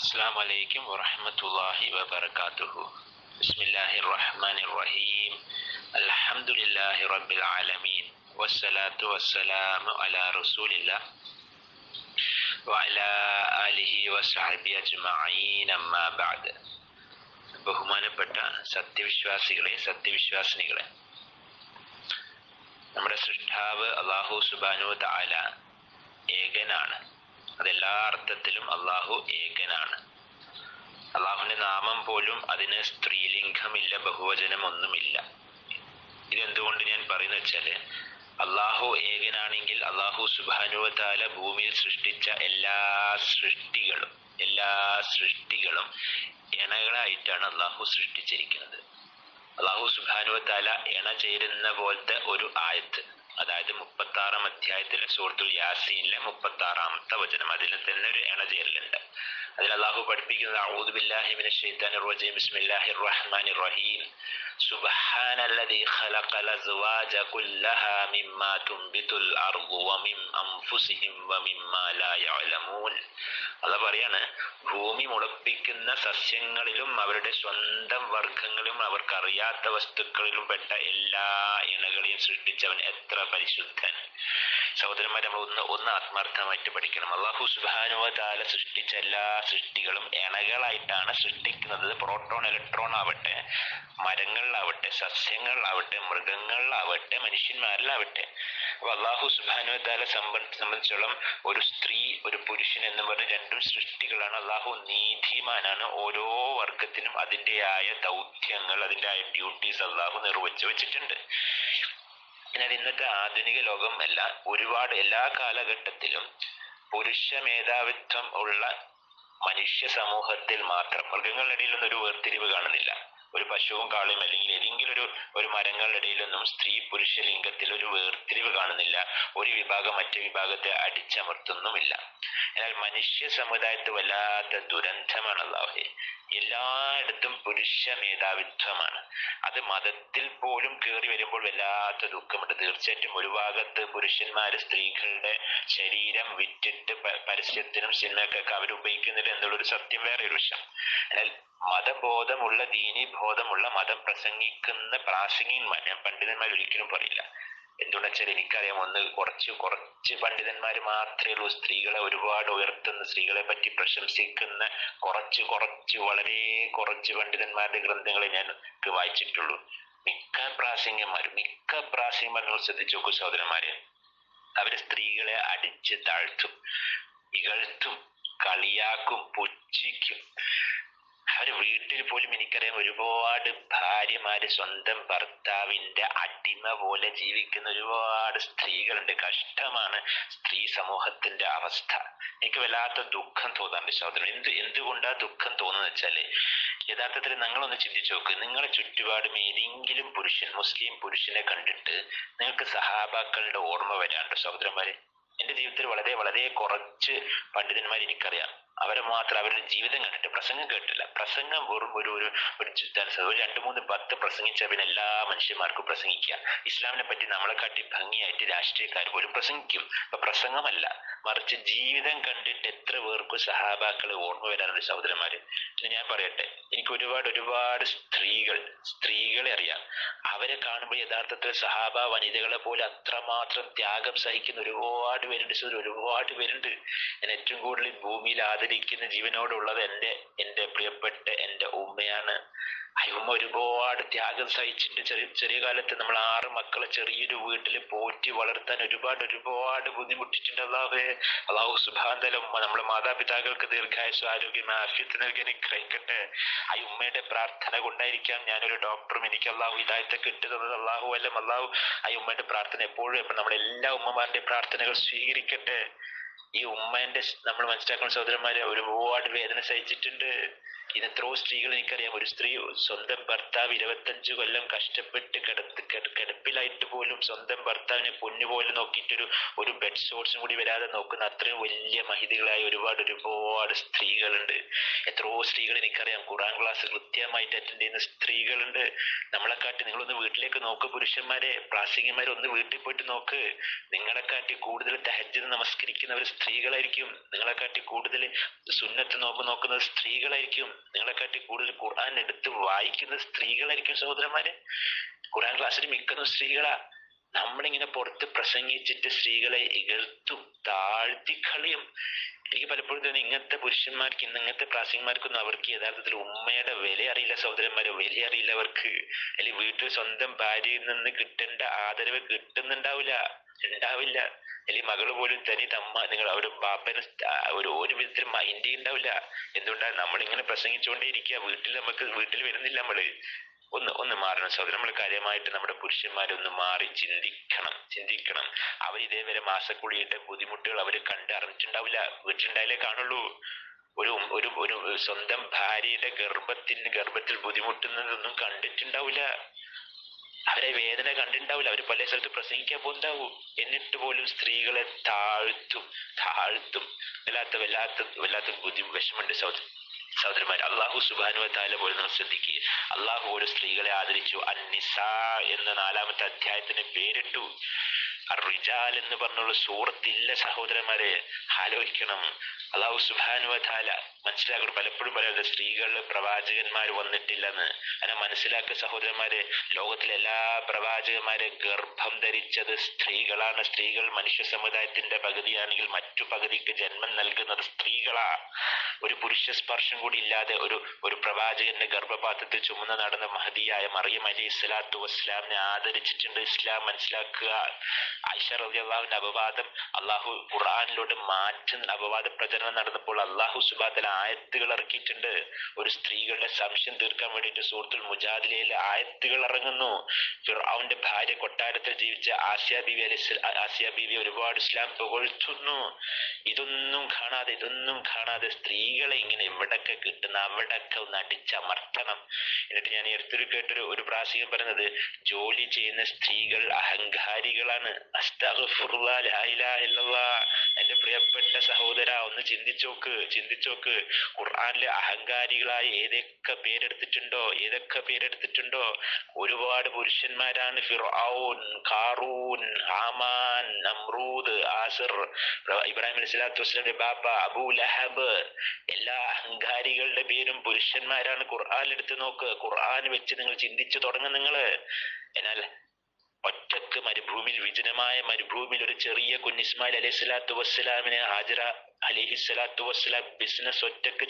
السلام عليكم ورحمة الله وبركاته. بسم الله الرحمن الرحيم. الحمد لله رب العالمين والصلاة والسلام على رسول الله وعلى آله وصحبه أجمعين أما بعد. ബഹുമാനപ്പെട്ട സത്യവിശ്വാസികളെ, സത്യവിശ്വാസിനികളെ, നമ്മുടെ സൃഷ്ടാവ് അല്ലാഹു സുബ്ഹാനഹു വ തആല ഏകനാണ്. അതെല്ലാ അർത്ഥത്തിലും അള്ളാഹു ഏകനാണ്. അള്ളാഹുവിന്റെ നാമം പോലും അതിന് സ്ത്രീലിംഗമില്ല, ബഹുവചനം ഒന്നുമില്ല. ഇതെന്തുകൊണ്ട് ഞാൻ പറയുന്ന വെച്ചാല്, അള്ളാഹു ഏകനാണെങ്കിൽ അള്ളാഹു സുബ്ഹാനഹു വ തആല ഭൂമിയിൽ സൃഷ്ടിച്ച എല്ലാ സൃഷ്ടികളും ഇണകളായിട്ടാണ് അള്ളാഹു സൃഷ്ടിച്ചിരിക്കുന്നത്. അള്ളാഹു സുബ്ഹാനഹു വ തആല ഇണ ചേരുന്ന പോലത്തെ ഒരു ആയത്ത്, അതായത് 36-ാം അധ്യായത്തിലെ സൂറത്തുൽ യാസീനിലെ 36-ാമത്തെ വചനം, അതിൽ തന്നെ ഒരു ഇണചേരലുണ്ട്. അതിൽ അള്ളാഹു പഠിപ്പിക്കുന്നത് അഊദു ബില്ലാഹി മിനശ് ശൈത്താനിർ റജീം ബിസ്മില്ലാഹിർ റഹ്മാനിർ റഹീം സുബ്ഹാനല്ലദീ ഖലഖൽ അസ്വാജ കുല്ലഹാ മിമ്മാ തുംബിതുൽ അർദു വമിൻ അൻഫുസിഹിം വമിമ്മാ ലാ യഅലമൂൻ. അല്ലാഹു പറയാണ്, ഭൂമി മുളപ്പിക്കുന്ന സസ്യങ്ങളിലും അവരുടെ സ്വന്തം വർഗ്ഗങ്ങളിലും അവർക്കറിയാത്ത വസ്തുക്കളിലും പെട്ട എല്ലാ ഇണകളെയും സൃഷ്ടിച്ചവൻ എത്ര പരിശുദ്ധൻ. സഹോദരന്മാരെ, നമ്മൾ ഒന്ന് ആത്മാർത്ഥമായിട്ട് പഠിക്കണം. അല്ലാഹു സുബ്ഹാനഹു വ തആല സൃഷ്ടിച്ച എല്ലാ സൃഷ്ടികളും ഇണകളായിട്ടാണ് സൃഷ്ടിക്കുന്നത്. പ്രോട്ടോൺ, ഇലക്ട്രോൺ ആവട്ടെ, മരങ്ങളിലാവട്ടെ, സസ്യങ്ങളിലാവട്ടെ, മൃഗങ്ങളിലാവട്ടെ, മനുഷ്യന്മാരിലാവട്ടെ. അപ്പൊ അല്ലാഹു സുബ്ഹാനഹു വ തആല സംബന്ധിച്ചോളം ഒരു സ്ത്രീ, ഒരു പുരുഷൻ എന്ന് പറഞ്ഞ രണ്ടും സൃഷ്ടികളാണ്. അല്ലാഹു നീതിമാനാണ്. ഓരോ വർഗത്തിനും അതിൻ്റെതായ ദൗത്യങ്ങൾ, അതിൻ്റെതായ ഡ്യൂട്ടീസ് അല്ലാഹു നിർവഹിച്ചു വെച്ചിട്ടുണ്ട്. എന്നാൽ ഇന്നത്തെ ആധുനിക ലോകം എല്ലാ കാലഘട്ടത്തിലും പുരുഷ മേധാവിത്വം ഉള്ള മനുഷ്യ സമൂഹത്തിൽ മാത്രം, മൃഗങ്ങളുടെ ഇടയിലൊന്നും ഒരു വേർതിരിവ് കാണുന്നില്ല. ഒരു പശുവും കാളയും അല്ലെങ്കിൽ ഏതെങ്കിലും ഒരു മരങ്ങളുടെ ഇടയിലൊന്നും സ്ത്രീ പുരുഷ ലിംഗത്തിൽ ഒരു വേർതിരിവ് കാണുന്നില്ല. ഒരു വിഭാഗം മറ്റു വിഭാഗത്തെ അടിച്ചമർത്തുന്നുമില്ല. എന്നാൽ മനുഷ്യ സമുദായത്തിൽ വല്ലാത്ത ദുരന്തമാണ് അല്ലാഹുവേ. എല്ലായിടത്തും പുരുഷ മേധാവിത്വമാണ്. അത് മതത്തിൽ പോലും കയറി വരുമ്പോൾ വല്ലാത്ത ദുഃഖമുണ്ട്. തീർച്ചയായിട്ടും ഒരു ഭാഗത്ത് പുരുഷന്മാര് സ്ത്രീകളുടെ ശരീരം വിറ്റിട്ട് പരസ്യത്തിനും സിനിമയ്ക്കൊക്കെ അവരുപയോഗിക്കുന്നില്ല എന്നുള്ളൊരു സത്യം വേറെ ഒരു വശം. എന്നാൽ മതബോധമുള്ള, ദീനീബോധമുള്ള, മതം പ്രസംഗിക്കുന്ന പ്രാസംഗികന്മാർ, ഞാൻ പണ്ഡിതന്മാർ ഒരിക്കലും പറയില്ല. എന്തുകൊണ്ടെന്ന് വെച്ചാൽ എനിക്കറിയാം, കുറച്ച് പണ്ഡിതന്മാർ മാത്രമേ ഉള്ളൂ സ്ത്രീകളെ ഒരുപാട് ഉയർത്തുന്ന, സ്ത്രീകളെ പറ്റി പ്രശംസിക്കുന്ന വളരെ കുറച്ച് പണ്ഡിതന്മാരുടെ ഗ്രന്ഥങ്ങളെ ഞാൻ വായിച്ചിട്ടുള്ളൂ. മിക്ക പ്രാസംഗികന്മാരും ശ്രദ്ധിച്ചു നോക്കൂ സഹോദരന്മാരെ, അവര് സ്ത്രീകളെ അടിച്ച് താഴ്ത്തും, ഇകഴ്ത്തും, കളിയാക്കും, പുച്ഛിക്കും. അവര് വീട്ടിൽ പോലും എനിക്കറിയാം ഒരുപാട് ഭാര്യമാര് സ്വന്തം ഭർത്താവിന്റെ അടിമ പോലെ ജീവിക്കുന്ന ഒരുപാട് സ്ത്രീകളുണ്ട്. കഷ്ടമാണ് സ്ത്രീ സമൂഹത്തിന്റെ അവസ്ഥ. എനിക്ക് വല്ലാത്ത ദുഃഖം തോന്നാറുണ്ട് സഹോദരൻ. എന്തുകൊണ്ടാ ദുഃഖം തോന്നുന്നത് വെച്ചാല്, യഥാർത്ഥത്തിൽ നിങ്ങളൊന്ന് ചിന്തിച്ചു നോക്ക്. നിങ്ങളെ ചുറ്റുപാടും ഏതെങ്കിലും പുരുഷൻ, മുസ്ലിം പുരുഷനെ കണ്ടിട്ട് നിങ്ങൾക്ക് സഹാബാക്കളുടെ ഓർമ്മ വരാറുണ്ട് സഹോദരന്മാരെ? എന്റെ ജീവിതത്തിൽ വളരെ വളരെ കുറച്ച് പണ്ഡിതന്മാർ എനിക്കറിയാം. അവരെ മാത്രം അവരുടെ ജീവിതം കണ്ടിട്ട്, പ്രസംഗം കേട്ടില്ല. പ്രസംഗം വെറും ഒരു 2-3 10 പ്രസംഗിച്ച പിന്നെ എല്ലാ മനുഷ്യന്മാർക്കും പ്രസംഗിക്കുക. ഇസ്ലാമിനെ പറ്റി നമ്മളെക്കാട്ടി ഭംഗിയായിട്ട് രാഷ്ട്രീയക്കാർ പോലും പ്രസംഗിക്കും. അപ്പൊ പ്രസംഗമല്ല, മറിച്ച് ജീവിതം കണ്ടിട്ട് എത്ര പേർക്കും സഹാബാക്കളെ ഓർമ്മ വരാറുണ്ട് സഹോദരന്മാര്. പിന്നെ ഞാൻ പറയട്ടെ, എനിക്ക് ഒരുപാട് സ്ത്രീകളെ അറിയാം. അവരെ കാണുമ്പോൾ യഥാർത്ഥത്തിൽ സഹാബ വനിതകളെ പോലെ അത്രമാത്രം ത്യാഗം സഹിക്കുന്ന ഒരുപാട് പേരുണ്ട്. ഞാൻ ഏറ്റവും കൂടുതൽ ഭൂമിയിൽ ആദരിക്കുന്ന, ജീവനോടുള്ളത് എന്റെ പ്രിയപ്പെട്ട എന്റെ ഉമ്മയാണ്. ആ ഉമ്മ ഒരുപാട് ത്യാഗം സഹിച്ചിട്ട് ചെറിയ കാലത്ത് നമ്മൾ 6 മക്കളെ ചെറിയൊരു വീട്ടിൽ പോറ്റി വളർത്താൻ ഒരുപാട് ബുദ്ധിമുട്ടിട്ടുണ്ട്. അല്ലാഹു സുബ്ഹാനഹു വ തആല നമ്മളെ മാതാപിതാക്കൾക്ക് ദീർഘായുസ്സും ആരോഗ്യം ആഫിയത്ത് നൽകി അനുഗ്രഹിക്കട്ടെ. ആ ഉമ്മയുടെ പ്രാർത്ഥന കൊണ്ടായിരിക്കാം ഞാനൊരു ഡോക്ടറും എനിക്ക് അല്ലാഹു ഹിദായത്ത് കിട്ടുന്നത്. അല്ലാഹു ആ ഉമ്മയുടെ പ്രാർത്ഥന എപ്പോഴും നമ്മുടെ എല്ലാ ഉമ്മമാരുടെയും പ്രാർത്ഥനകൾ സ്വീകരിക്കട്ടെ. ഈ ഉമ്മേന്റെ നമ്മൾ മനസ്സിലാക്കുന്ന സഹോദരന്മാരെ ഒരുപാട് വേദന സഹിച്ചിട്ടുണ്ട്. എത്രയോ സ്ത്രീകൾ എനിക്കറിയാം. ഒരു സ്ത്രീ സ്വന്തം ഭർത്താവ് 25 കൊല്ലം കഷ്ടപ്പെട്ട് കിടപ്പിലായിട്ട് പോലും സ്വന്തം ഭർത്താവിനെ പൊന്നുപോലെ നോക്കിയിട്ടൊരു ബെഡ് സോഴ്സും കൂടി വരാതെ നോക്കുന്ന അത്രയും വലിയ മഹിതികളായ ഒരുപാട് സ്ത്രീകളുണ്ട്. എത്രയോ സ്ത്രീകൾ എനിക്കറിയാം. ഖുർആൻ ക്ലാസ് കൃത്യമായിട്ട് അറ്റൻഡ് ചെയ്യുന്ന സ്ത്രീകളുണ്ട്. നമ്മളെക്കാട്ടി നിങ്ങളൊന്ന് വീട്ടിലേക്ക് നോക്ക് പ്രാസംഗികന്മാരെ, ഒന്ന് വീട്ടിൽ പോയിട്ട് നോക്ക്. നിങ്ങളെക്കാട്ടി കൂടുതൽ തഹജ്ജുദ് നമസ്കരിക്കുന്നവർ സ്ത്രീകളായിരിക്കും. നിങ്ങളെക്കാട്ടി കൂടുതൽ സുന്നത്ത് നോക്കുന്നത് സ്ത്രീകളായിരിക്കും. നിങ്ങളെക്കാട്ടി കൂടുതൽ ഖുർആൻ എടുത്ത് വായിക്കുന്ന സ്ത്രീകളായിരിക്കും സഹോദരന്മാരെ. ഖുർആൻ ക്ലാസ്സിൽ മിക്കതും സ്ത്രീകളാ. നമ്മളിങ്ങനെ പുറത്ത് പ്രസംഗിച്ചിട്ട് സ്ത്രീകളെ ഇകഴ്ത്തും താഴ്ത്തിക്കളിയും. എനിക്ക് പലപ്പോഴും തോന്നി ഇങ്ങനത്തെ പുരുഷന്മാർക്ക് ഇങ്ങനത്തെ പ്രാസംഗികന്മാർക്കൊന്നും അവർക്ക് യഥാർത്ഥത്തിൽ ഉമ്മയുടെ വില അറിയില്ല സഹോദരന്മാരെ. വില അറിയില്ല അവർക്ക്. അല്ലെങ്കിൽ വീട്ടിൽ സ്വന്തം ഭാര്യയിൽ നിന്ന് കിട്ടേണ്ട ആദരവ് കിട്ടുന്നുണ്ടാവില്ല, ഉണ്ടാവില്ല. അല്ലെങ്കിൽ മകള് പോലും തനി തമ്മ നിങ്ങൾ അവരുടെ ബാപ്പനെ ഒരു വിധത്തിൽ മൈൻഡ് ഉണ്ടാവില്ല. എന്തുകൊണ്ടാണ് നമ്മളിങ്ങനെ പ്രസംഗിച്ചുകൊണ്ടേ ഇരിക്കുക. വീട്ടിൽ വരുന്നില്ല നമ്മള്. ഒന്ന് മാറണം സഹോദരൻ. നമ്മൾ കാര്യമായിട്ട് നമ്മുടെ പുരുഷന്മാരൊന്ന് മാറി ചിന്തിക്കണം. അവർ ഇതേവരെ മാസക്കുളിയുടെ ബുദ്ധിമുട്ടുകൾ അവര് കണ്ടറിഞ്ഞിട്ടുണ്ടാവില്ല. വീട്ടിലുണ്ടായാലേ കാണുള്ളൂ. ഒരു സ്വന്തം ഭാര്യയുടെ ഗർഭത്തിൽ ബുദ്ധിമുട്ടുന്നതൊന്നും കണ്ടിട്ടുണ്ടാവില്ല. അവരെ വേദന കണ്ടിട്ടുണ്ടാവില്ല. അവര് പല സ്ഥലത്ത് പ്രസംഗിക്കാൻ പോകുന്നുണ്ടാവും. എന്നിട്ട് പോലും സ്ത്രീകളെ താഴ്ത്തും. വല്ലാത്ത വിഷമുണ്ട് സഹോദരന്മാർ. അള്ളാഹു സുബ്ഹാനഹു വ തആല പോലും നമ്മൾ ശ്രദ്ധിക്കുക. അള്ളാഹു ഒരു സ്ത്രീകളെ ആദരിച്ചു. അൻ-നിസാ എന്ന 4-ാമത്തെ അധ്യായത്തിന് പേരിട്ടു. അർ-റിജാൽ എന്ന് പറഞ്ഞുള്ള സൂറത്തില്ല സഹോദരന്മാരെ. ആലോചിക്കണം. അള്ളാഹു സുബ്ഹാനഹു വ തആല മനസ്സിലാക്കണം. പലപ്പോഴും പറയുന്നത് സ്ത്രീകളിൽ പ്രവാചകന്മാർ വന്നിട്ടില്ലെന്ന്. അങ്ങനെ മനസ്സിലാക്കുക സഹോദരന്മാരെ. ലോകത്തിലെ എല്ലാ പ്രവാചകന്മാരെ ഗർഭം ധരിച്ചത് സ്ത്രീകളാണ്. സ്ത്രീകൾ മനുഷ്യ സമുദായത്തിന്റെ പകുതിയാണെങ്കിൽ മറ്റു പകുതിക്ക് ജന്മം നൽകുന്നത് സ്ത്രീകളാ. ഒരു പുരുഷ സ്പർശം കൂടി ഇല്ലാതെ ഒരു പ്രവാചകന്റെ ഗർഭപാത്രത്തിൽ ചുമന്ന് നടന്ന മഹദിയായ മറിയം അലൈഹിസ്സലാത്തു വസ്സലാമിനെ ആദരിച്ചിട്ടുണ്ട് ഇസ്ലാം. മനസ്സിലാക്കുക. ആയിഷ റളിയല്ലാഹുവിന്റെ അപവാദം അള്ളാഹു ഖുർആനിലൂടെ അപവാദ പ്രചരണം നടന്നപ്പോൾ അള്ളാഹു സുബ്ഹാനഹു വ തആല ആയത്തുകൾ ഇറക്കിയിട്ടുണ്ട്. ഒരു സ്ത്രീകളുടെ സംശയം തീർക്കാൻ വേണ്ടിയിട്ട് സൂറത്തുൽ മുജാദിലയിൽ ആയത്തുകൾ ഇറങ്ങുന്നു. ഫിർഔന്റെ ഭാര്യ കൊട്ടാരത്തിൽ ജീവിച്ച ആസിയ ബീവി ഒരുപാട് ഇസ്ലാം പുകഴ്ത്തുന്നു. ഇതൊന്നും കാണാതെ സ്ത്രീകളെ ഇങ്ങനെ എവിടൊക്കെ കിട്ടുന്ന അവിടൊക്കെ ഒന്ന് അടിച്ചമർത്തണം. എന്നിട്ട് ഞാൻ അടുത്തൊരു കേട്ടൊരു പ്രാസംഗികൻ പറയുന്നത്, ജോലി ചെയ്യുന്ന സ്ത്രീകൾ അഹങ്കാരികളാണ്. അസ്തഗ്ഫിറുല്ലാഹ്, ലാ ഇലാഹ ഇല്ലല്ലാഹ്. എന്റെ പ്രിയപ്പെട്ട സഹോദര, ഒന്ന് ചിന്തിച്ചോക്ക്. ഖുർആനിലെ അഹങ്കാരികളായ ഏതൊക്കെ പേരെടുത്തിട്ടുണ്ടോ. ഒരുപാട് പുരുഷന്മാരാണ്. ഫിർഔൻ, ഖാറൂൻ, ഹാമാൻ, നമ്രൂദ്, ആസിർ, ഇബ്രാഹിം അലൈഹിസ്സലാത്തു വസ്സലാമിന്റെ ബാപ്പ അബൂ ലഹബ്. എല്ലാ അഹങ്കാരികളുടെ പേരും പുരുഷന്മാരാണ്. ഖുർആൻ എടുത്ത് നോക്ക്. ഖുർആൻ വെച്ച് നിങ്ങൾ ചിന്തിച്ചു തുടങ്ങും നിങ്ങള്. എന്നാൽ ഒറ്റക്ക് വിജനമായ മരുഭൂമിയിൽ ഒരു ചെറിയ കുഞ്ഞ് ഇസ്മായിൽ അലൈഹിസ്സലാത്തു വസ്സലാമിനെ ഹാജറ അലൈഹിസ്സലാത്തു വസ്സലാം ബിസിനസ് ഒറ്റക്ക്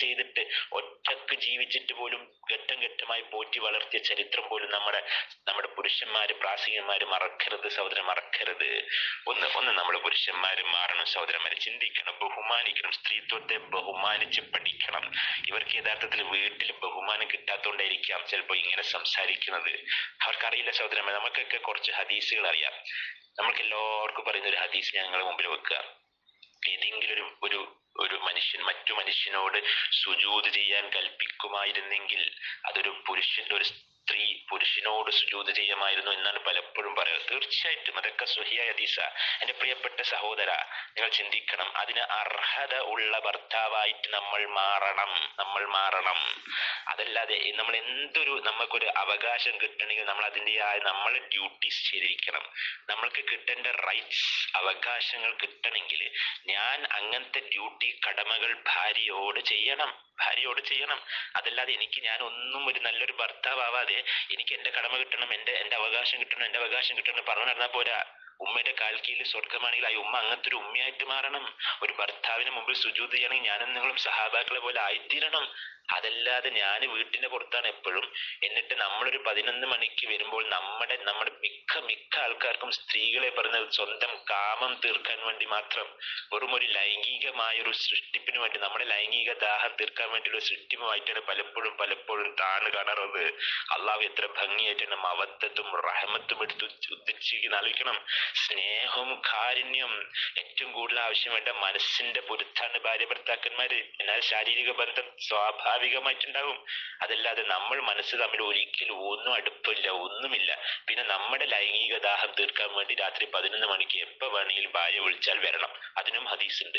ജീവിച്ചിട്ട് പോലും ഘട്ടമായി പോറ്റി വളർത്തിയ ചരിത്രം പോലും നമ്മുടെ പുരുഷന്മാര് പ്രാസംഗികന്മാര് മറക്കരുത് സഹോദരൻ, മറക്കരുത്. ഒന്ന് നമ്മുടെ പുരുഷന്മാര് മാറണം സഹോദരന്മാരെ. ചിന്തിക്കണം, ബഹുമാനിക്കണം, സ്ത്രീത്വത്തെ ബഹുമാനിച്ച് പഠിക്കണം. ഇവർക്ക് യഥാർത്ഥത്തിൽ വീട്ടിൽ ബഹുമാനം കിട്ടാത്തോണ്ടായിരിക്കാം ചിലപ്പോ ഇങ്ങനെ സംസാരിക്കുന്നത്. അവർക്കറിയില്ല സഹോദരന്മാർ. നമുക്കൊക്കെ കുറച്ച് ഹദീസുകൾ അറിയാം. നമ്മൾക്ക് എല്ലാവർക്കും പറയുന്ന ഒരു ഹദീസ് ഞങ്ങളുടെ മുമ്പിൽ വെക്കുക. ഏതെങ്കിലും ഒരു മനുഷ്യൻ മറ്റു മനുഷ്യനോട് സുജൂദ് ചെയ്യാൻ കൽപ്പിക്കുമായിരുന്നെങ്കിൽ അതൊരു സ്ത്രീ പുരുഷനോട് സുജൂദ് ചെയ്യുമായിരുന്നു എന്നാണ് പലപ്പോഴും പറയുന്നത്. തീർച്ചയായിട്ടും അതൊക്കെ സ്വഹിയായ ഹദീസ. എന്റെ പ്രിയപ്പെട്ട സഹോദര, നിങ്ങൾ ചിന്തിക്കണം. അതിന് അർഹത ഉള്ള ഭർത്താവായിട്ട് നമ്മൾ മാറണം. അതല്ലാതെ നമുക്കൊരു അവകാശം കിട്ടണമെങ്കിൽ നമ്മൾ നമ്മളെ ഡ്യൂട്ടീസ് ചെയ്തിരിക്കണം. നമ്മൾക്ക് കിട്ടേണ്ട റൈറ്റ്സ്, അവകാശങ്ങൾ കിട്ടണമെങ്കിൽ ഞാൻ അങ്ങനത്തെ ഡ്യൂട്ടി, കടമകൾ ഭാര്യയോട് ചെയ്യണം. അതല്ലാതെ ഞാൻ ഒന്നും ഒരു നല്ലൊരു ഭർത്താവാതെ എനിക്ക് എന്റെ കടമ കിട്ടണം, എന്റെ അവകാശം കിട്ടണം പറഞ്ഞു നടന്നാൽ പോരാ. ഉമ്മയുടെ കാൽക്കീഴിൽ സ്വർഗമാണെങ്കിൽ ആ ഉമ്മ അങ്ങനത്തെ ഒരു ഉമ്മയായിട്ട് മാറണം. ഒരു ഭർത്താവിന് മുമ്പിൽ സുജൂദ് ചെയ്യണമെങ്കിൽ ഞാനും നിങ്ങളും സഹാബാക്കളെ പോലെ ആയിത്തീരണം. അതല്ലാതെ ഞാൻ വീട്ടിന്റെ പുറത്താണ് എപ്പോഴും. എന്നിട്ട് നമ്മളൊരു 11 മണിക്ക് വരുമ്പോൾ നമ്മുടെ മിക്ക ആൾക്കാർക്കും സ്ത്രീകളെ പറഞ്ഞത് സ്വന്തം കാമം തീർക്കാൻ വേണ്ടി മാത്രം, വെറും ഒരു ലൈംഗികമായ ഒരു സൃഷ്ടിപ്പിന് വേണ്ടി, നമ്മുടെ ലൈംഗിക ദാഹം തീർക്കാൻ വേണ്ടിയുള്ള സൃഷ്ടിപ്പുമായിട്ടാണ് പലപ്പോഴും താണ് കാണാറുള്ളത്. അള്ളാഹു എത്ര ഭംഗിയായിട്ടാണ് മവദ്ദത്തും റഹ്മത്തും എടുത്ത് ഉദ്ദേശിക്കുന്ന ആലോചിക്കണം. സ്നേഹവും കാരുണ്യം ഏറ്റവും കൂടുതൽ ആവശ്യം വേണ്ട മനസ്സിന്റെ പൊരുത്താണ് ഭാര്യ ഭർത്താക്കന്മാര്. എന്നാൽ ശാരീരിക ബന്ധം സ്വാഭാവികമായിട്ടുണ്ടാവും. അതല്ലാതെ നമ്മൾ മനസ്സ് തമ്മിൽ ഒരിക്കലും ഒന്നും അടുപ്പില്ല, ഒന്നുമില്ല. പിന്നെ നമ്മുടെ ലൈംഗിക ദാഹം തീർക്കാൻ വേണ്ടി രാത്രി 11 മണിക്ക് എപ്പോ വേണമെങ്കിലും ഭാര്യ വിളിച്ചാൽ വരണം. അതിനും ഹദീസുണ്ട്.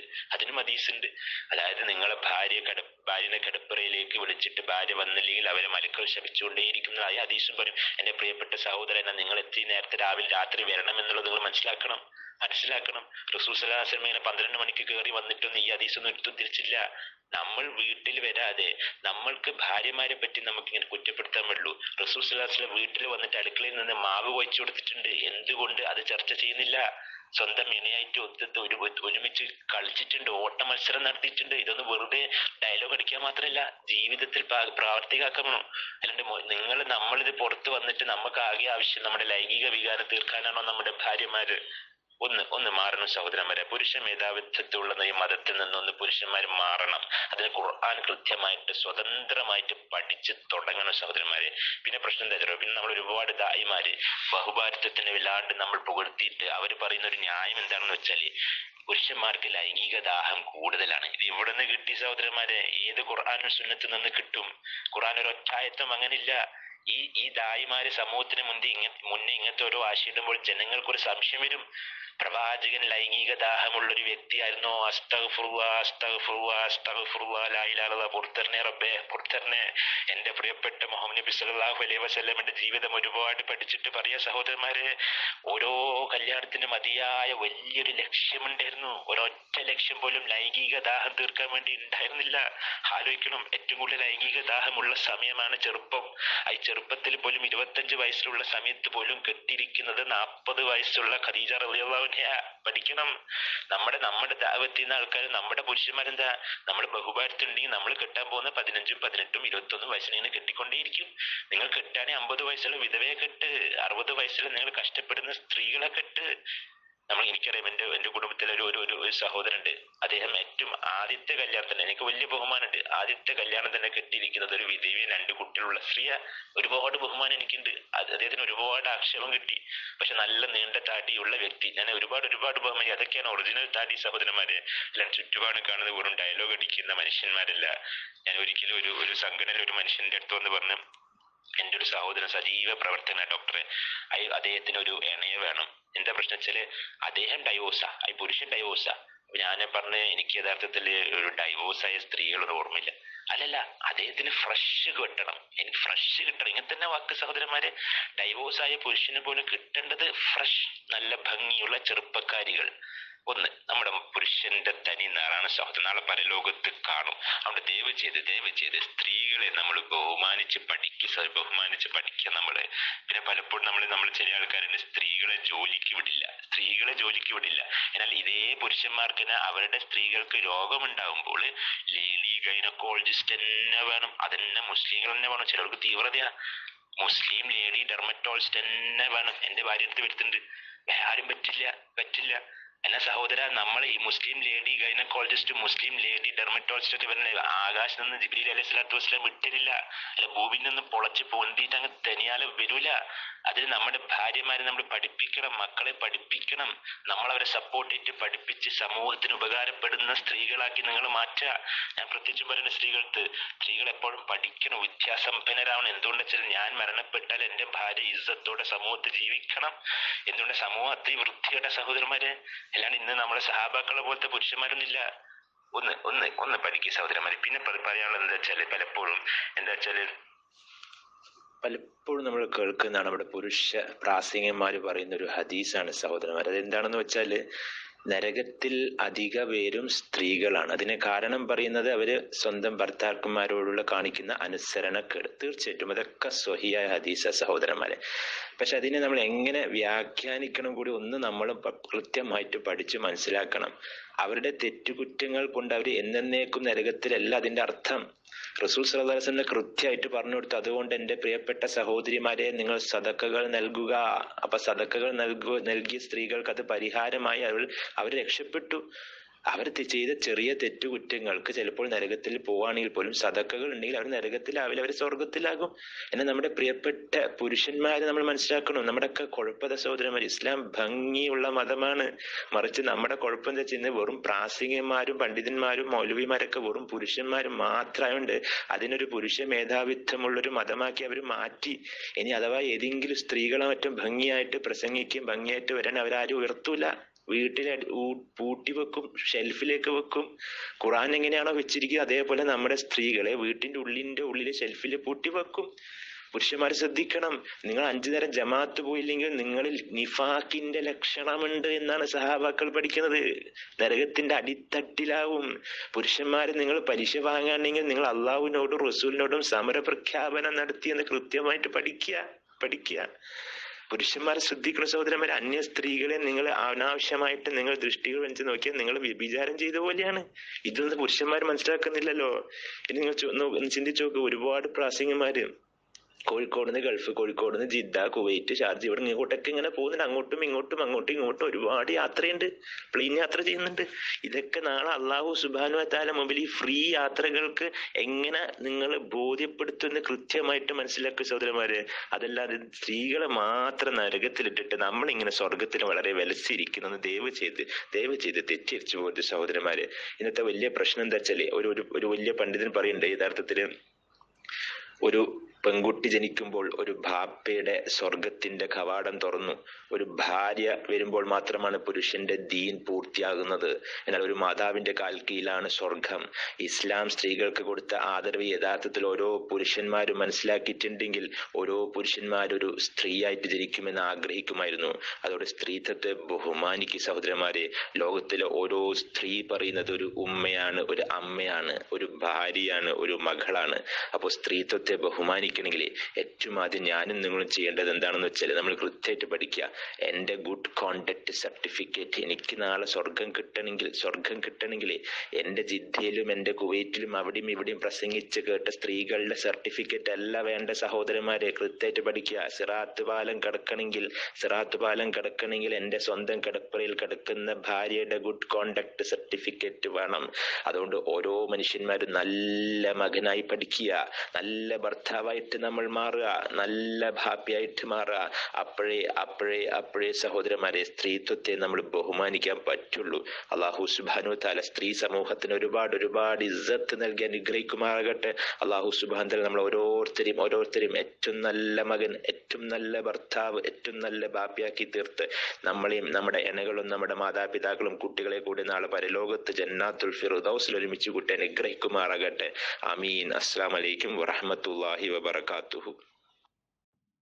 അതായത് നിങ്ങളെ ഭാര്യനെ കിടപ്പറയിലേക്ക് വിളിച്ചിട്ട് ഭാര്യ വന്നില്ലെങ്കിൽ അവരെ മലക്കൾ ശപിച്ചുകൊണ്ടേയിരിക്കുന്നതായ ഹദീസും പറയും. എന്റെ പ്രിയപ്പെട്ട സഹോദരൻ, നിങ്ങൾ എത്തി നേരത്തെ രാത്രി വരണം എന്നുള്ളത് നിങ്ങൾ മനസ്സിലാക്കണം. മനസ്സിലാക്കണം. റസൂൽ സ്വല്ലല്ലാഹു അലൈഹി വസല്ലം ഇങ്ങനെ 12 മണിക്ക് കയറി വന്നിട്ടൊന്നും ഈ ഹദീസൊന്നും എടുത്തു തിരിച്ചില്ല. നമ്മൾ വീട്ടിൽ വരാതെ നമ്മൾക്ക് ഭാര്യമാരെ പറ്റി നമുക്ക് ഇങ്ങനെ കുറ്റപ്പെടുത്താൻ പറ്റുള്ളൂ. റസൂൽ സ്വല്ലല്ലാഹു അലൈഹി വസല്ലം വീട്ടിൽ വന്നിട്ട് അടുക്കളയിൽ നിന്ന് മാവ് കുഴച്ചു കൊടുത്തിട്ടുണ്ട്. എന്തുകൊണ്ട് അത് ചർച്ച ചെയ്യുന്നില്ല? സ്വന്തം ഇണയായിട്ട് ഒത്തിട്ട് ഒരുമിച്ച് കളിച്ചിട്ടുണ്ട്, ഓട്ട മത്സരം നടത്തിയിട്ടുണ്ട്. ഇതൊന്നും വെറുതെ ഡയലോഗ് അടിക്കാൻ മാത്രമല്ല, ജീവിതത്തിൽ പ്രാവർത്തികമാക്കണം. അല്ലാണ്ട് നമ്മളിത് പുറത്ത് വന്നിട്ട് നമുക്ക് ആകെ ആവശ്യം നമ്മുടെ ലൈംഗിക വികാരം തീർക്കാനാണോ നമ്മുടെ ഭാര്യമാര്? ഒന്ന് മാറണം സഹോദരന്മാരെ. പുരുഷ മേധാവിത്വത്തിലുള്ള ഈ മതത്തിൽ നിന്നൊന്ന് പുരുഷന്മാർ മാറണം. അതിന് ഖുർആൻ കൃത്യമായിട്ട് സ്വതന്ത്രമായിട്ട് പഠിച്ച് തുടങ്ങണം സഹോദരന്മാരെ. പിന്നെ പ്രശ്നം എന്താ വെച്ചാൽ, പിന്നെ നമ്മൾ ഒരുപാട് ദായിമാര് ബഹുഭാരിത്വത്തിന് വല്ലാണ്ട് നമ്മൾ പുകഴ്ത്തിയിട്ട് അവർ പറയുന്ന ഒരു ന്യായം എന്താണെന്ന് വെച്ചാല്, പുരുഷന്മാർക്ക് ലൈംഗിക ദാഹം കൂടുതലാണ്. ഇത് ഇവിടെ നിന്ന് കിട്ടി സഹോദരന്മാരെ? ഏത് ഖുർആനും സുന്നത്തിൽ നിന്ന് കിട്ടും? ഖുർആൻ ഒരു ഒറ്റായത്വം അങ്ങനില്ല. ഈ ദായിമാര് സമൂഹത്തിന് മുന്നേ ഇങ്ങനത്തെ ഓരോ ആശയിടുമ്പോൾ ജനങ്ങൾക്കൊരു സംശയം വരും. പ്രവാചകൻ ലൈംഗിക ദാഹമുള്ളൊരു വ്യക്തിയായിരുന്നോ? പുറത്തറിനെ റബ്ബേ, പുറത്തറിനെ. എന്റെ പ്രിയപ്പെട്ട മുഹമ്മദ് നബി സല്ലല്ലാഹു അലൈഹി വസല്ലമയുടെ ജീവിതം ഒരുപാട് പഠിച്ചിട്ട് പറയാ സഹോദരന്മാരെ, ഓരോ കല്യാണത്തിന് മതിയായ വലിയൊരു ലക്ഷ്യമുണ്ടായിരുന്നു. ഒരൊറ്റ ലക്ഷ്യം പോലും ലൈംഗിക ദാഹം തീർക്കാൻ വേണ്ടി ഉണ്ടായിരുന്നില്ല. ആലോചിക്കണം, ഏറ്റവും കൂടുതൽ ലൈംഗിക ദാഹമുള്ള സമയമാണ് ചെറുപ്പം. ആ ചെറുപ്പത്തിൽ പോലും 25 വയസ്സിലുള്ള സമയത്ത് പോലും കെട്ടിയിരിക്കുന്നത് 40 വയസ്സുള്ള ഖദീജ റളിയല്ലാഹു അൻഹ. പഠിക്കണം. നമ്മുടെ ദാവത്തിൽ നിന്ന് ആൾക്കാർ, നമ്മുടെ പുരുഷന്മാരെന്താ, നമ്മുടെ ബഹുഭാരത്തുണ്ടെങ്കിൽ നമ്മൾ കെട്ടാൻ പോകുന്ന 15, 18, 21 വയസ്സിൽ ഇങ്ങനെ കെട്ടിക്കൊണ്ടേയിരിക്കും. നിങ്ങൾ കെട്ടാനെ 50 വയസ്സുള്ള വിധവയെ കെട്ട്, 60 വയസ്സിൽ നിങ്ങൾ കഷ്ടപ്പെടുന്ന സ്ത്രീകളെ കെട്ട്. എനിക്കറിയാം, എന്റെ കുടുംബത്തിലെ ഒരു സഹോദരനുണ്ട്. അദ്ദേഹം ഏറ്റവും ആദ്യത്തെ കല്യാണത്തിന് എനിക്ക് വലിയ ബഹുമാനമുണ്ട്. ആദ്യത്തെ കല്യാണം തന്നെ കെട്ടിയിരിക്കുന്നത് ഒരു വിധവയും 2 കുട്ടികളുള്ള സ്ത്രീയ. ഒരുപാട് ബഹുമാനം എനിക്കുണ്ട്. അദ്ദേഹത്തിന് ഒരുപാട് ആക്ഷേപം കിട്ടി. പക്ഷെ നല്ല നീണ്ട താടിയുള്ള വ്യക്തി. ഞാൻ ഒരുപാട് ബഹുമാനി. അതൊക്കെയാണ് ഒറിജിനൽ താടി സഹോദരന്മാരെ. എല്ലാം ചുറ്റുപാടും കാണുന്നത് വെറും ഡയലോഗ് അടിക്കുന്ന മനുഷ്യന്മാരല്ല. ഞാൻ ഒരിക്കലും ഒരു സംഘടനയിൽ ഒരു മനുഷ്യന്റെ അടുത്ത് വന്ന് പറഞ്ഞു, എന്റെ ഒരു സഹോദരൻ സജീവ പ്രവർത്തന ഡോക്ടറെ, അദ്ദേഹത്തിന് ഒരു ഇണയെ വേണം. എന്താ പ്രശ്നം വെച്ചാല് അദ്ദേഹം ഡൈവോഴ്സാ, പുരുഷൻ ഡൈവോഴ്സാ. അപ്പൊ ഞാൻ പറഞ്ഞ്, എനിക്ക് യഥാർത്ഥത്തിൽ ഒരു ഡൈവോഴ്സായ സ്ത്രീകളൊന്നും ഓർമ്മയില്ല. അല്ലല്ല, അദ്ദേഹത്തിന് ഫ്രഷ് കിട്ടണം. എനിക്ക് ഫ്രഷ് കിട്ടണം. ഇങ്ങനെ തന്നെ വാക്ക് സഹോദരന്മാരെ. ഡൈവോഴ്സായ പുരുഷന് പോലും കിട്ടേണ്ടത് ഫ്രഷ്, നല്ല ഭംഗിയുള്ള ചെറുപ്പക്കാരികൾ. നമ്മുടെ പുരുഷന്റെ തനി നാളാണ് സഹോദരൻ. നാളെ പരലോകത്ത് കാണും. അവിടെ ദയവ് ചെയ്ത് സ്ത്രീകളെ നമ്മൾ ബഹുമാനിച്ച് പഠിക്കുക നമ്മള്. പിന്നെ പലപ്പോഴും നമ്മൾ ചില ആൾക്കാരുടെ സ്ത്രീകളെ ജോലിക്ക് വിടില്ല. എന്നാൽ ഇതേ പുരുഷന്മാർക്ക് അവരുടെ സ്ത്രീകൾക്ക് രോഗമുണ്ടാകുമ്പോൾ ലേഡി ഗൈനക്കോളജിസ്റ്റ് തന്നെ വേണം. അതന്നെ മുസ്ലിങ്ങൾ തന്നെ വേണം. ചിലർക്ക് തീവ്രതയാ. മുസ്ലിം ലേഡി ഡെർമറ്റോളജിസ്റ്റ് തന്നെ വേണം. എന്റെ ഭാര്യ അടുത്ത് വരുത്തുന്നുണ്ട്. ആരും പറ്റില്ല. എന്നാ സഹോദര, നമ്മൾ ഈ മുസ്ലിം ലേഡി ഗൈനക്കോളജിസ്റ്റ്, മുസ്ലിം ലേഡി ഡെർമറ്റോളജിസ്റ്റ് ഒക്കെ വരുന്ന ആകാശത്ത് നിന്ന് ജിബ്രീൽ അലൈഹി സ്വലാത്തു വസ്സലാം വിട്ടിരില്ല. അല്ല, ഭൂമിയിൽ നിന്ന് പൊളച്ച് പൊന്തിയിട്ട് അങ്ങ് തനിയാലെ വരൂല. അതിന് നമ്മുടെ ഭാര്യമാരെ നമ്മൾ പഠിപ്പിക്കണം, മക്കളെ പഠിപ്പിക്കണം. നമ്മളവരെ സപ്പോർട്ട് ചെയ്തിട്ട് പഠിപ്പിച്ച് സമൂഹത്തിന് ഉപകാരപ്പെടുന്ന സ്ത്രീകളാക്കി നിങ്ങൾ മാറ്റുക. ഞാൻ പ്രത്യേകിച്ചും പറയുന്ന സ്ത്രീകൾ എപ്പോഴും പഠിക്കണം, വിദ്യാസമ്പന്നരാവണം. എന്തുകൊണ്ടെന്ന് വെച്ചാൽ ഞാൻ മരണപ്പെട്ടാൽ എന്റെ ഭാര്യ ഇസ്സത്തോടെ സമൂഹത്തിൽ ജീവിക്കണം. എന്തുകൊണ്ട്? സമൂഹം അത്രയും വൃത്തിയുടെ സഹോദരന്മാരെ. അല്ലാണ്ട് ഇന്ന് നമ്മളെ സഹാബാക്കളെ പോലത്തെ പുരുഷന്മാരൊന്നുമില്ല. ഒന്ന് പഠിക്കുക സഹോദരന്മാരെ. പിന്നെ പറയാനുള്ളത് എന്താ വെച്ചാല് പലപ്പോഴും നമ്മൾ കേൾക്കുന്നതാണ് നമ്മുടെ പുരുഷ പ്രാസംഗികന്മാര് പറയുന്ന ഒരു ഹദീസാണ് സഹോദരന്മാർ. അതെന്താണെന്ന് വെച്ചാല്, നരകത്തിൽ അധിക പേരും സ്ത്രീകളാണ്. അതിന് കാരണം പറയുന്നത് അവര് സ്വന്തം ഭർത്താക്കന്മാരോടുള്ള കാണിക്കുന്ന അനുസരണക്കേട്. തീർച്ചയായിട്ടും അതൊക്കെ സ്വഹിയായ ഹദീസ സഹോദരന്മാരെ. പക്ഷെ അതിനെ നമ്മൾ എങ്ങനെ വ്യാഖ്യാനിക്കണം കൂടി നമ്മൾ കൃത്യമായിട്ട് പഠിച്ച് മനസ്സിലാക്കണം. അവരുടെ തെറ്റുകുറ്റങ്ങൾ കൊണ്ട് അവർ എന്നേക്കും നരകത്തിലല്ല അതിന്റെ അർത്ഥം. റസൂൽ സല്ലല്ലാഹു അലൈഹി വസല്ലം കൃത്യമായിട്ട് പറഞ്ഞു കൊടുത്തു. അതുകൊണ്ട് എന്റെ പ്രിയപ്പെട്ട സഹോദരിമാരെ, നിങ്ങൾ സദക്കകൾ നൽകുക. അപ്പൊ സദക്കകൾ നൽകിയ സ്ത്രീകൾക്ക് അത് പരിഹാരമായി അവർ രക്ഷപ്പെട്ടു. അവർ ചെയ്ത ചെറിയ തെറ്റുകുറ്റങ്ങൾക്ക് ചിലപ്പോൾ നരകത്തിൽ പോവുകയാണെങ്കിൽ പോലും സദക്കകൾ ഉണ്ടെങ്കിൽ അവർ നരകത്തിലാവില്ല, അവർ സ്വർഗത്തിലാകും. എന്നാൽ നമ്മുടെ പ്രിയപ്പെട്ട പുരുഷന്മാരെ നമ്മൾ മനസ്സിലാക്കണം. നമ്മുടെയൊക്കെ കുഴപ്പത സഹോദരന്മാർ, ഇസ്ലാം ഭംഗിയുള്ള മതമാണ്. മറിച്ച് നമ്മുടെ കുഴപ്പം എന്താ വെച്ചാൽ, വെറും പ്രാസംഗികന്മാരും പണ്ഡിതന്മാരും മൗലവിമാരൊക്കെ വെറും പുരുഷന്മാരും മാത്രമായോണ്ട് അതിനൊരു പുരുഷ മേധാവിത്വമുള്ളൊരു മതമാക്കി അവർ മാറ്റി. ഇനി അഥവാ ഏതെങ്കിലും സ്ത്രീകളെ മറ്റും ഭംഗിയായിട്ട് പ്രസംഗിക്കും, ഭംഗിയായിട്ട് വരാൻ അവരാരും ഉയർത്തൂല. വീട്ടിലെ പൂട്ടി വെക്കും, ഷെൽഫിലേക്ക് വെക്കും. ഖുർആൻ എങ്ങനെയാണോ വെച്ചിരിക്കുക അതേപോലെ നമ്മുടെ സ്ത്രീകളെ വീട്ടിന്റെ ഉള്ളിലെ ഷെൽഫിൽ പൂട്ടി വെക്കും. പുരുഷന്മാർ ശ്രദ്ധിക്കണം. നിങ്ങൾ 5 നേരം ജമാഅത്ത് പോയില്ലെങ്കിൽ നിങ്ങളിൽ നിഫാഖിന്റെ ലക്ഷണമുണ്ട് എന്നാണ് സഹാബാക്കൾ പഠിക്കുന്നത്. നരകത്തിന്റെ അടിത്തട്ടിലാവും. പുരുഷന്മാര് നിങ്ങൾ പലിശ വാങ്ങാണെങ്കിൽ നിങ്ങൾ അള്ളാഹുവിനോടും റസൂലിനോടും സമരപ്രഖ്യാപനം നടത്തിയെന്ന് കൃത്യമായിട്ട് പഠിക്കുക. പുരുഷന്മാരെ ശ്രദ്ധിക്കുന്ന സഹോദരന്മാരെ, അന്യ സ്ത്രീകളെ നിങ്ങൾ അനാവശ്യമായിട്ട് നിങ്ങൾ ദൃഷ്ടികൾ വെച്ച് നോക്കിയാൽ നിങ്ങൾ വ്യഭിചാരം ചെയ്ത പോലെയാണ്. ഇതൊന്നും പുരുഷന്മാർ മനസ്സിലാക്കുന്നില്ലല്ലോ. ഇനി നിങ്ങൾ ചിന്തിച്ചു നോക്കുക, ഒരുപാട് പ്രാസംഗികന്മാര് കോഴിക്കോട് നിന്ന് ഗൾഫ്, കോഴിക്കോട് നിന്ന് ജിദ്ദ, കുവൈറ്റ്, ഷാർജ, ഇവിടെ ഇങ്ങോട്ടൊക്കെ ഇങ്ങനെ പോകുന്നുണ്ട്. അങ്ങോട്ടും ഇങ്ങോട്ടും ഒരുപാട് യാത്രയുണ്ട്, പ്ലെയിൻ യാത്ര ചെയ്യുന്നുണ്ട്. ഇതൊക്കെ നാളെ അള്ളാഹു സുബ്ഹാനഹു വ തആല മുമ്പിൽ ഈ ഫ്രീ യാത്രകൾക്ക് എങ്ങനെ നിങ്ങൾ ബോധ്യപ്പെടുത്തുമെന്ന് കൃത്യമായിട്ട് മനസ്സിലാക്കുക സഹോദരന്മാരെ. അതല്ലാതെ സ്ത്രീകളെ മാത്രം നരകത്തിലിട്ടിട്ട് നമ്മളിങ്ങനെ സ്വർഗത്തിൽ വളരെ വിലസിയിരിക്കുന്നത് ദയവ് ചെയ്ത് തെറ്റിദ്ധരിച്ചു പോയിട്ട് സഹോദരന്മാരെ. ഇന്നത്തെ വലിയ പ്രശ്നം എന്താ വെച്ചാല്, ഒരു വലിയ പണ്ഡിതൻ പറയുന്നുണ്ട്, യഥാർത്ഥത്തില് ഒരു പെൺകുട്ടി ജനിക്കുമ്പോൾ ഒരു ബാപ്പയുടെ സ്വർഗത്തിന്റെ കവാടം തുറന്നു. ഒരു ഭാര്യ വരുമ്പോൾ മാത്രമാണ് പുരുഷന്റെ ദീൻ പൂർത്തിയാകുന്നത്. എന്നാൽ ഒരു മാതാവിന്റെ കാൽ കീഴിലാണ് സ്വർഗം. ഇസ്ലാം സ്ത്രീകൾക്ക് കൊടുത്ത ആദരവ് യഥാർത്ഥത്തിൽ ഓരോ പുരുഷന്മാരും മനസ്സിലാക്കിയിട്ടുണ്ടെങ്കിൽ ഓരോ പുരുഷന്മാരൊരു സ്ത്രീയായിട്ട് ജനിക്കുമെന്ന് ആഗ്രഹിക്കുമായിരുന്നു. അതോടെ സ്ത്രീത്വത്തെ ബഹുമാനിക്കുക സഹോദരന്മാരെ. ലോകത്തിലെ ഓരോ സ്ത്രീ പറയുന്നത് ഒരു ഉമ്മയാണ്, ഒരു അമ്മയാണ്, ഒരു ഭാര്യയാണ്, ഒരു മകളാണ്. അപ്പോൾ സ്ത്രീത്വത്തെ ബഹുമാനിക്കണമെങ്കിൽ ഏറ്റവും ആദ്യം ഞാനും നിങ്ങളും ചെയ്യേണ്ടത് എന്താണെന്ന് വെച്ചാൽ നമ്മൾ കൃത്യമായിട്ട് പഠിക്കുക. എൻ്റെ ഗുഡ് കോണ്ടക്ട് സർട്ടിഫിക്കറ്റ് എനിക്ക് നാളെ സ്വർഗം കിട്ടണമെങ്കിൽ എൻ്റെ ജിദ്ദയിലും എൻ്റെ കുവൈറ്റിലും അവിടെയും ഇവിടെയും പ്രസംഗിച്ച് കേട്ട സ്ത്രീകളുടെ സർട്ടിഫിക്കറ്റ് അല്ല വേണ്ട സഹോദരന്മാരെ. കൃത്യമായിട്ട് പഠിക്കുക. സിറാത്ത് പാലം കിടക്കണമെങ്കിൽ എൻ്റെ സ്വന്തം കിടപ്പറയിൽ കിടക്കുന്ന ഭാര്യയുടെ ഗുഡ് കോണ്ടക്ട് സർട്ടിഫിക്കറ്റ് വേണം. അതുകൊണ്ട് ഓരോ മനുഷ്യന്മാരും നല്ല മകനായി പഠിക്കുക, നല്ല ഭർത്താവായിട്ട് നമ്മൾ മാറുക, നല്ല ഭാപ്പിയായിട്ട് മാറുക. അപ്പോഴേ സഹോദരന്മാരെ സ്ത്രീത്വത്തെ നമ്മൾ ബഹുമാനിക്കാൻ പറ്റുള്ളൂ. അള്ളാഹു സുബ്ഹാനഹു വ തആല സ്ത്രീ സമൂഹത്തിന് ഒരുപാട് ഇസ്സത്ത് നൽകി അനുഗ്രഹിക്കുമാറാകട്ടെ. അള്ളാഹു സുബ്ഹാനഹു വ തആല നമ്മൾ ഓരോരുത്തരും ഏറ്റവും നല്ല മകൻ, ഏറ്റവും നല്ല ഭർത്താവ്, ഏറ്റവും നല്ല ഭാപ്പിയാക്കി തീർത്ത് നമ്മളെയും നമ്മുടെ ഇണകളും നമ്മുടെ മാതാപിതാക്കളും കുട്ടികളെ കൂടി നാളെ പരലോകത്ത് ജന്നാത്തുൽ ഫിർദൗസിൽ ഒരുമിച്ച് കൂട്ടി അനുഗ്രഹിക്കുമാറാകട്ടെ. ആമീൻ. അസ്സലാമു അലൈക്കും വറഹ്മത്തുള്ളാഹി വബറകാതുഹു.